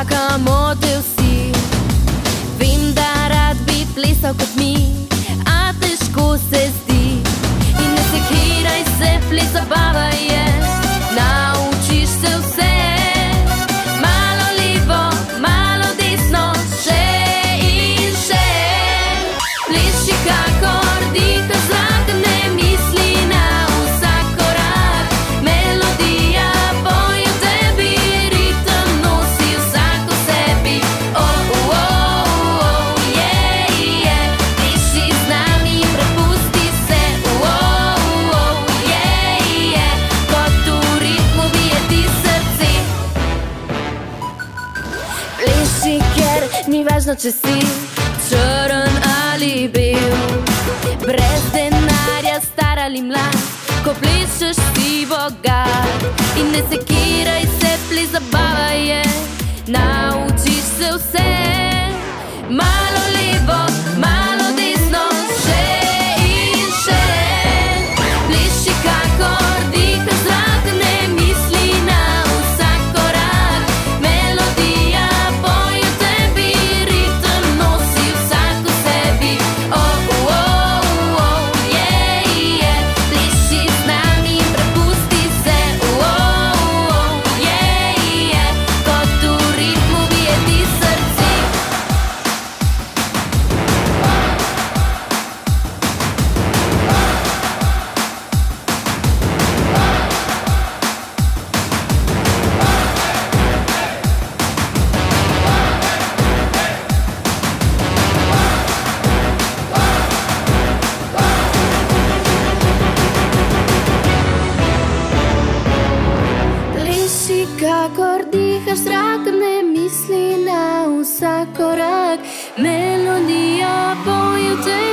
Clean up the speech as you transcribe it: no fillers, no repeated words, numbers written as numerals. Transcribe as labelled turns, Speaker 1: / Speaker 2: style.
Speaker 1: čakamo te vsi. Vem, da rad bi plesal kot mi, a težko se zdi. In ne sekiraj se, ples zabava je, naučiš se vse. Malo levo, malo desno, še in še. Pleši kakor diha zrak, ne misli na vsak korak. Melodija poje v tebi, ritem nosi vsak v sebi. Oh, oh, oh, yeah, yeah. Pleši z nami, prepusti se. Oh, oh, yeah, yeah. Kot v ritmu bije ti srce. Pleši, ker ni važno, če si črn ali bel, brez denarja, star ali mlad, ko plešeš si bogat. In ne sekiraj se, ples zabava je, naučiš se vse. Malo levo, malo desno, še in še. Pleši kakor diha zrak, ne misli na vsak korak. Melodija poje v tebi, ritem nosi vsak v sebi. Oh, oh, oh, yeah, yeah. Pleši z nami, prepusti se. Oh, oh, yeah, yeah. Kot v ritmu bije ti srce. Pleši kakor dihaš zrak, ne misli na vsak korak. Melodija poje v tebi.